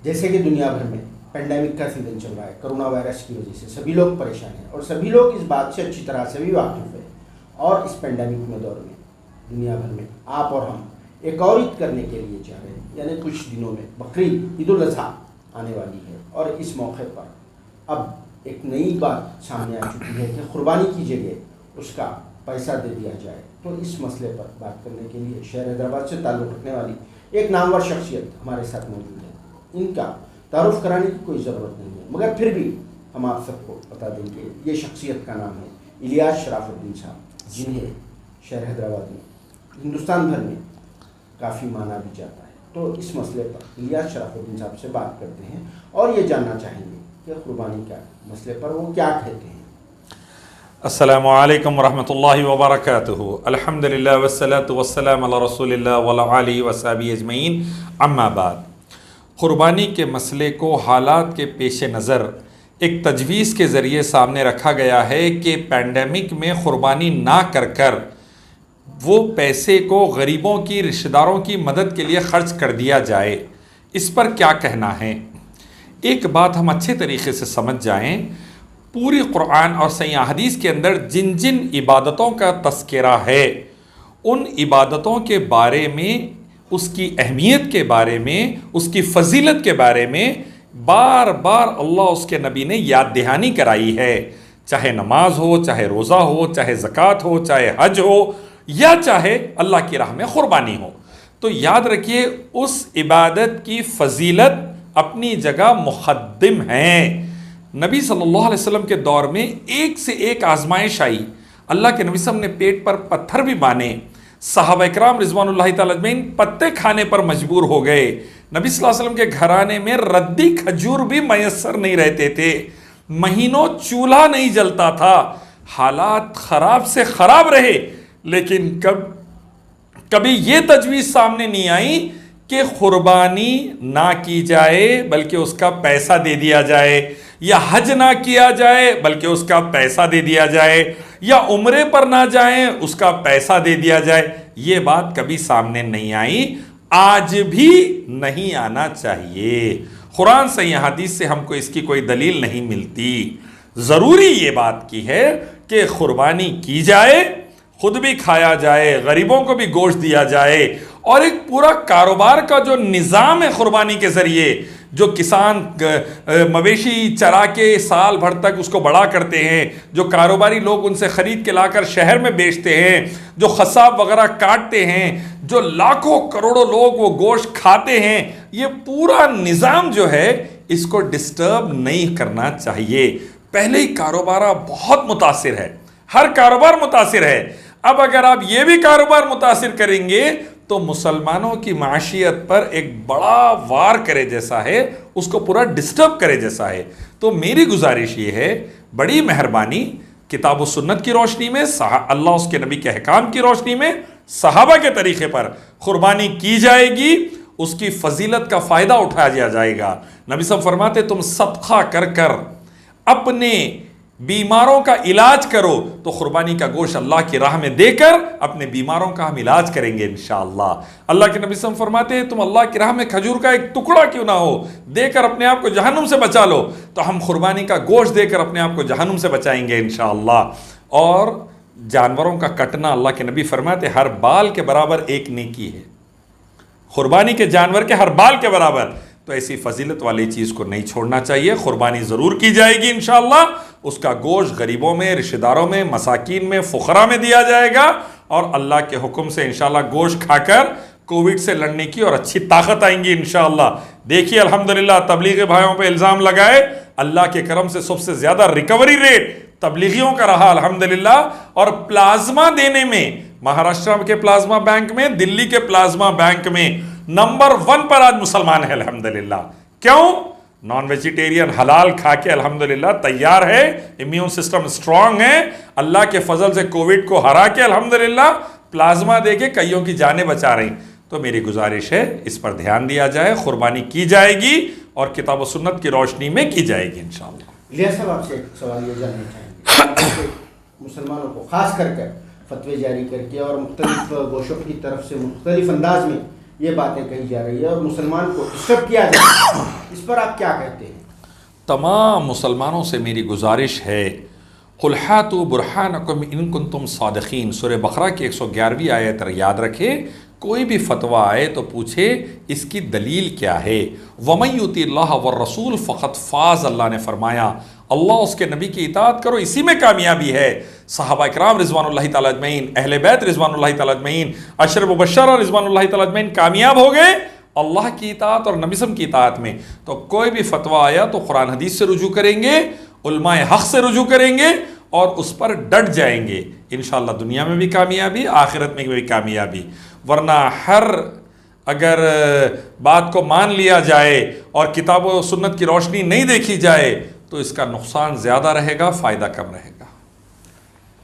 जैसे कि दुनिया भर में पेंडेमिक का सीजन चल रहा है, कोरोना वायरस की वजह से सभी लोग परेशान हैं और सभी लोग इस बात से अच्छी तरह से भी वाकिफ़ है। और इस पेंडेमिक में दौर में दुनिया भर में आप और हम एक और ईद करने के लिए जा रहे हैं, यानी कुछ दिनों में बकरीद ईद उल अज़हा आने वाली है। और इस मौके पर अब एक नई बात सामने आ चुकी है कि कुर्बानी की जगह उसका पैसा दे दिया जाए। तो इस मसले पर बात करने के लिए शहर हैदराबाद से ताल्लुक़ रखने वाली एक नामवर शख्सियत हमारे साथ मौजूद है। इनका तारुफ कराने की कोई ज़रूरत नहीं है, मगर फिर भी हम आप सबको बता देंगे ये शख्सियत का नाम है इलियास शराफुद्दीन साहब, जिन्हें शहर हैदराबाद में हिंदुस्तान भर में काफ़ी माना भी जाता है। तो इस मसले पर इलियास शराफुद्दीन साहब से बात करते हैं और ये जानना चाहेंगे कि कुर्बानी का मसले पर वो क्या कहते हैं। अस्सलामु अलैकुम वरहमतुल्लाहि वबरकातुहू। अल्हम्दुलिल्लाह वस्सलातु वस्सलामु अला रसूलिल्लाह व अला आलिहि व सहबिहि अजमईन, अम्मा बाद। कुर्बानी के मसले को हालात के पेश नज़र एक तजवीज़ के ज़रिए सामने रखा गया है कि पैंडेमिक में कुर्बानी ना कर कर वो पैसे को गरीबों की, रिश्तेदारों की मदद के लिए ख़र्च कर दिया जाए। इस पर क्या कहना है? एक बात हम अच्छे तरीक़े से समझ जाएं, पूरी कुरान और सही हदीस के अंदर जिन जिन इबादतों का तस्करा है, उन इबादतों के बारे में, उसकी अहमियत के बारे में, उसकी फजीलत के बारे में बार बार अल्लाह उसके नबी ने याद दहानी कराई है। चाहे नमाज हो, चाहे रोज़ा हो, चाहे ज़कात हो, चाहे हज हो, या चाहे अल्लाह की राह में क़ुरबानी हो। तो याद रखिए, उस इबादत की फजीलत अपनी जगह मुक़द्दम है। नबी सल्लल्लाहु अलैहि वसल्लम के दौर में एक से एक आजमाइश आई। अल्लाह के नबी सल्लल्लाहु अलैहि वसल्लम ने पेट पर पत्थर भी बांधे, सहाबा इकराम रिज़वानुल्लाहि तआला अजमईन पत्ते खाने पर मजबूर हो गए। नबी सल्लल्लाहु अलैहि वसल्लम के घराने में रद्दी खजूर भी मैसर नहीं रहते थे, महीनों चूल्हा नहीं जलता था, हालात ख़राब से ख़राब रहे। लेकिन कभी ये तजवीज़ सामने नहीं आई कि कुर्बानी ना की जाए बल्कि उसका पैसा दे दिया जाए, या हज ना किया जाए बल्कि उसका पैसा दे दिया जाए, या उम्रे पर ना जाए उसका पैसा दे दिया जाए। ये बात कभी सामने नहीं आई, आज भी नहीं आना चाहिए। कुरान सही हदीस से हमको इसकी कोई दलील नहीं मिलती। ज़रूरी ये बात की है कि कुर्बानी की जाए, खुद भी खाया जाए, गरीबों को भी गोश्त दिया जाए, और एक पूरा कारोबार का जो निज़ाम है कुर्बानी के ज़रिए, जो किसान मवेशी चरा के साल भर तक उसको बड़ा करते हैं, जो कारोबारी लोग उनसे ख़रीद के लाकर शहर में बेचते हैं, जो खसाब वगैरह काटते हैं, जो लाखों करोड़ों लोग वो गोश्त खाते हैं, ये पूरा निज़ाम जो है इसको डिस्टर्ब नहीं करना चाहिए। पहले ही कारोबार बहुत मुतासिर है, हर कारोबार मुतासिर है। अब अगर आप ये भी कारोबार मुतासिर करेंगे तो मुसलमानों की माशियत पर एक बड़ा वार करे जैसा है, उसको पूरा डिस्टर्ब करे जैसा है। तो मेरी गुजारिश ये है, बड़ी मेहरबानी, किताब व सुन्नत की रोशनी में, अल्लाह उसके नबी के अहकाम की रोशनी में, सहाबा के तरीक़े पर कुर्बानी की जाएगी, उसकी फजीलत का फ़ायदा उठाया जाएगा। नबी सब फरमाते, तुम सदका कर कर अपने बीमारों का इलाज करो तो कुर्बानी का गोश्त अल्लाह की राह में देकर अपने बीमारों का हम इलाज करेंगे इंशाअल्लाह। अल्लाह के नबी सल्लल्लाहु अलैहि वसल्लम फरमाते हैं, तुम अल्लाह की राह में खजूर का एक टुकड़ा क्यों ना हो, देकर अपने आप को जहन्नुम से बचा लो, तो हम कुर्बानी का गोश्त देकर अपने आप को जहन्नुम से बचाएंगे इंशाअल्लाह। और जानवरों का कटना, अल्लाह के नबी फरमाते, हर बाल के बराबर एक नेकी है, कुर्बानी के जानवर के हर बाल के बराबर। तो ऐसी फजीलत वाली चीज़ को नहीं छोड़ना चाहिए। कुर्बानी ज़रूर की जाएगी इंशाअल्लाह, उसका गोश्त गरीबों में, रिश्तेदारों में, मसाकीन में, फ़ुक़रा में दिया जाएगा, और अल्लाह के हुक्म से इंशाअल्लाह गोश्त खाकर कोविड से लड़ने की और अच्छी ताकत आएंगी इंशाअल्लाह। देखिए अल्हम्दुलिल्लाह, तबलीगी भाइयों पे इल्ज़ाम लगाए, अल्लाह के करम से सबसे ज़्यादा रिकवरी रेट तबलीगियों का रहा अल्हम्दुलिल्लाह। और प्लाज्मा देने में महाराष्ट्र के प्लाज्मा बैंक में, दिल्ली के प्लाज्मा बैंक में नंबर 1 पर आज मुसलमान है अल्हम्दुलिल्लाह। क्यों? नॉन वेजिटेरियन हलाल खा के अल्हम्दुलिल्लाह तैयार है, इम्यून सिस्टम स्ट्रांग है, अल्लाह के फजल से कोविड को हरा के अल्हम्दुलिल्लाह प्लाज्मा दे के कईयों की जानें बचा रही। तो मेरी गुजारिश है, इस पर ध्यान दिया जाए, कुर्बानी की जाएगी और किताब व सुन्नत की रोशनी में की जाएगी इंशाअल्लाह। इलियास साहब, आपसे एक सवाल ये जानना चाहेंगे, मुसलमानों को खास करके फतवे जारी करके और मुख्तलिफ गोशों की तरफ से मुख्तलिफ अंदाज में ये बातें कही जा रही है और मुसलमान को डिस्टर्ब किया जा रहा है, इस इस पर आप क्या कहते हैं? तमाम मुसलमानों से मेरी गुजारिश है, कुल हातू बुरहानकुम इन कुंतुम सादिकीन, सूरह बकरा की 111वीं आयत याद रखें। कोई भी फतवा आए तो पूछे इसकी दलील क्या है। वमन युतिल्लाह व रसूल फ़क़त फ़ाज़, अल्लाह ने फरमाया अल्लाह उसके नबी की इताअत करो, इसी में कामयाबी है। सहाबा इकराम रिज़वानुल्लाहि तआला अजमईन, अहले बैत रिज़वानुल्लाहि तआला अजमईन, अशर मुबश्शरा रिज़वानुल्लाहि तआला अजमईन कामयाब हो गए अल्लाह की इताअत और नबी सम की इताअत में। तो कोई भी फतवा आया तो कुरान हदीस से रुजू करेंगे, उलमाए हक़ से रुजू करेंगे और उस पर डट जाएंगे। इंशाअल्लाह दुनिया में भी कामयाबी, आखिरत में भी कामयाबी। वरना हर अगर बात को मान लिया जाए और किताब व सुन्नत की रोशनी नहीं देखी जाए तो इसका नुकसान ज़्यादा रहेगा, फ़ायदा कम रहेगा।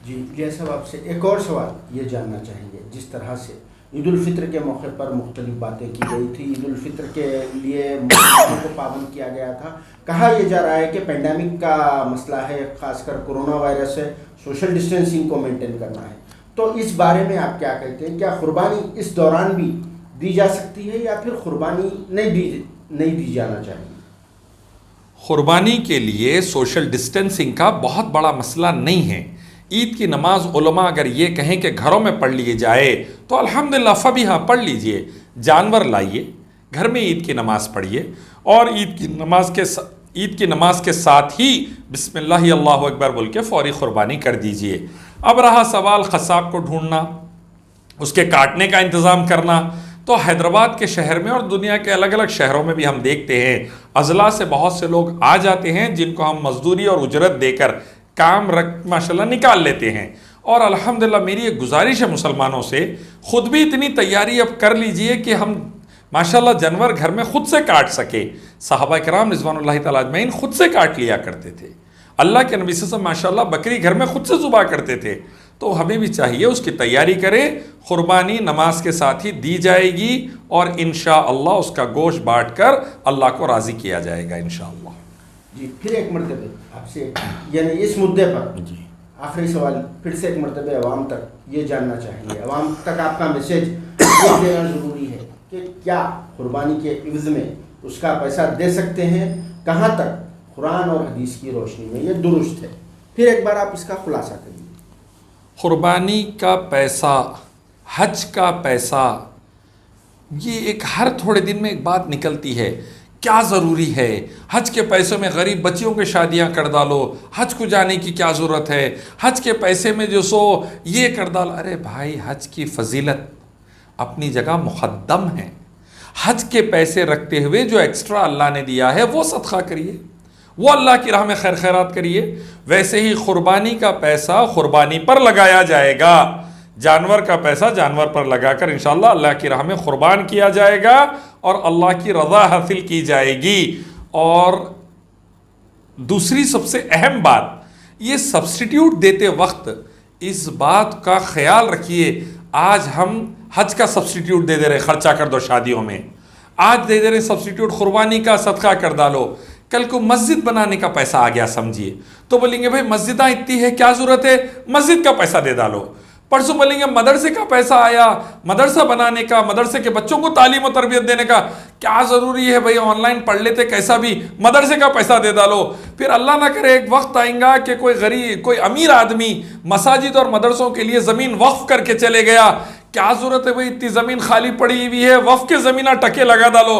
जी लिया साहब, आपसे एक और सवाल ये जानना चाहेंगे, जिस तरह से ईद उल फित्र के मौके पर मुख्तलिफ बातें की गई थी, ईद उल फित्र के लिए मुसलमानों को पाबंद किया गया था, कहा यह जा रहा है कि पेंडेमिक का मसला है, खासकर कोरोना वायरस है, सोशल डिस्टेंसिंग को मेंटेन करना है, तो इस बारे में आप क्या कहते हैं? क्या कुर्बानी इस दौरान भी दी जा सकती है या फिर कुर्बानी नहीं दी जाना चाहिए? कुर्बानी के लिए सोशल डिस्टेंसिंग का बहुत बड़ा मसला नहीं है। ईद की नमाज उलमा अगर ये कहें कि घरों में पढ़ लिए जाए तो अल्हम्दुलिल्लाह फ़बिहा, पढ़ लीजिए, जानवर लाइए, घर में ईद की नमाज़ पढ़िए और ईद की नमाज के साथ ही बिस्मिल्लाह अल्लाहु अकबर बोल के फ़ौरी क़ुरबानी कर दीजिए। अब रहा सवाल क़साब को ढूंढना, उसके काटने का इंतज़ाम करना, तो हैदराबाद के शहर में और दुनिया के अलग अलग शहरों में भी हम देखते हैं अज़ला से बहुत से लोग आ जाते हैं जिनको हम मजदूरी और उजरत देकर काम माशाल्लाह निकाल लेते हैं। और अल्हम्दुलिल्लाह मेरी एक गुजारिश है मुसलमानों से, ख़ुद भी इतनी तैयारी अब कर लीजिए कि हम माशाल्लाह जानवर घर में ख़ुद से काट सके। सहाबा किराम रिज़वानुल्लाहि तआला अजमईन ख़ुद से काट लिया करते थे। अल्लाह के नबी सल्लल्लाहु अलैहि वसल्लम माशाल्लाह बकरी घर में ख़ुद से ज़ुबा करते थे। तो हमें भी चाहिए उसकी तैयारी करें। क़ुरबानी नमाज के साथ ही दी जाएगी और इंशाअल्लाह उसका गोश्त बांट कर अल्लाह को राज़ी किया जाएगा इंशाअल्लाह। जी फिर एक मरतबे आपसे यानी इस मुद्दे पर जी आखिरी सवाल फिर से एक मरतबे अवाम तक ये जानना चाहेंगे, अवाम तक आपका मैसेज ये देना ज़रूरी है कि क्या कुर्बानी के इवज़ में उसका पैसा दे सकते हैं, कहाँ तक कुरान और हदीस की रोशनी में ये दुरुस्त है? फिर एक बार आप इसका खुलासा करिए। कुर्बानी का पैसा, हज का पैसा, ये एक हर थोड़े दिन में एक बात निकलती है, क्या ज़रूरी है हज के पैसों में गरीब बच्चियों की शादियां कर डालो, हज को जाने की क्या ज़रूरत है, हज के पैसे में जो सो ये कर डालो। अरे भाई, हज की फजीलत अपनी जगह मुक़द्दम है। हज के पैसे रखते हुए जो एक्स्ट्रा अल्लाह ने दिया है वो सदका करिए, वो अल्लाह की राह में खैर खैरात करिए। वैसे ही कुर्बानी का पैसा कुर्बानी पर लगाया जाएगा, जानवर का पैसा जानवर पर लगाकर इंशाअल्लाह अल्लाह की राह में कुर्बान किया जाएगा और अल्लाह की रज़ा हासिल की जाएगी। और दूसरी सबसे अहम बात, ये सब्स्टिट्यूट देते वक्त इस बात का ख्याल रखिए, आज हम हज का सब्स्टिट्यूट दे रहे, खर्चा कर दो शादियों में, आज दे रहे सब्स्टिट्यूट कुर्बानी का, सदका कर डालो, कल को मस्जिद बनाने का पैसा आ गया समझिए तो बोलेंगे भाई मस्जिदां इतनी है, क्या ज़रूरत है, मस्जिद का पैसा दे डालो। परसों बोलेंगे मदरसे का पैसा आया, मदरसा बनाने का, मदरसे के बच्चों को तालीम और तरबियत देने का, क्या ज़रूरी है भाई, ऑनलाइन पढ़ लेते कैसा भी, मदरसे का पैसा दे डालो। फिर अल्लाह ना करे एक वक्त आएगा कि कोई गरीब, कोई अमीर आदमी मसाजिद और मदरसों के लिए ज़मीन वक्फ करके चले गया, क्या ज़रूरत है भाई, इतनी ज़मीन खाली पड़ी हुई है, वक्फ के ज़मीन टके लगा डालो।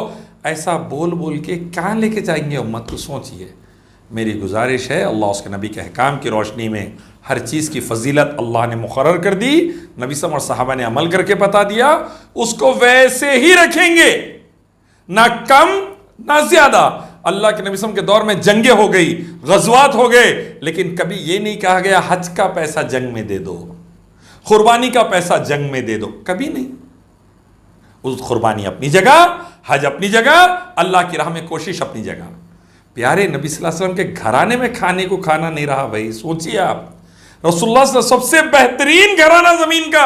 ऐसा बोल बोल के कहाँ लेके जाएंगे उम्मत को, सोचिए। मेरी गुजारिश है, अल्लाह उसके नबी के अहकाम की रोशनी में हर चीज़ की फजीलत अल्लाह ने मुकर्रर कर दी, नबी सल्लल्लाहु अलैहि वसल्लम और सहाबा ने अमल करके बता दिया, उसको वैसे ही रखेंगे, ना कम ना ज़्यादा। अल्लाह के नबी सल्लल्लाहु अलैहि वसल्लम के दौर में जंगे हो गई, गज़वात हो गए, लेकिन कभी ये नहीं कहा गया हज का पैसा जंग में दे दो, कुर्बानी का पैसा जंग में दे दो, कभी नहीं। उस कुर्बानी अपनी जगह, हज अपनी जगह, अल्लाह की राह में कोशिश अपनी जगह। प्यारे नबी सल्लल्लाहु अलैहि वसल्लम के घराने में खाने को खाना नहीं रहा भाई, सोचिए आप, रसूलुल्लाह सल्लल्लाहु अलैहि वसल्लम सबसे बेहतरीन घराना ज़मीन का,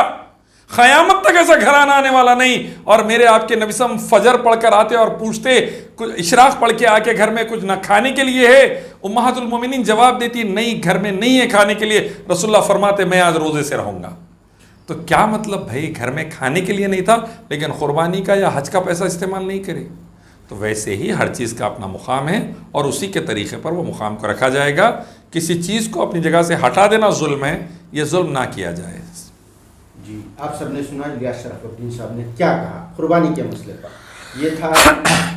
क़यामत तक ऐसा घराना आने वाला नहीं। और मेरे आपके नबी सल्लल्लाहु अलैहि वसल्लम फजर पढ़कर आते और पूछते, कुछ इशराक पढ़ के आके घर में कुछ ना खाने के लिए है, उम्महातुल मोमिनीन जवाब देती नहीं, घर में नहीं है खाने के लिए। रसूलुल्लाह फरमाते मैं आज रोज़े से रहूँगा। तो क्या मतलब भाई, घर में खाने के लिए नहीं था लेकिन कुर्बानी का या हज का पैसा इस्तेमाल नहीं करे। तो वैसे ही हर चीज़ का अपना मुकाम है और उसी के तरीक़े पर वो मुकाम को रखा जाएगा। किसी चीज़ को अपनी जगह से हटा देना जुल्म है, ये जुल्म ना किया जाए। जी, आप सबने सुना इलियास शराफुद्दीन साहब ने क्या कहा कुर्बानी के मसले पर। ये था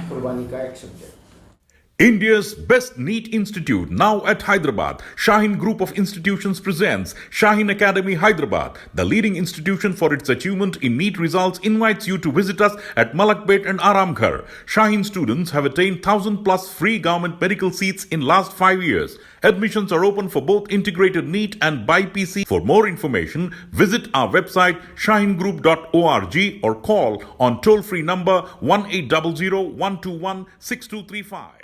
कुर्बानी का एक subject. India's best NEET institute now at Hyderabad. Shaheen Group of Institutions presents Shaheen Academy Hyderabad. The leading institution for its achievement in NEET results invites you to visit us at Malakpet and Aramghar. Shaheen students have attained 1,000 plus free government medical seats in last 5 years. Admissions are open for both integrated NEET and BIPC. For more information, visit our website shaheengroup.org or call on toll-free number 1800 121 6235.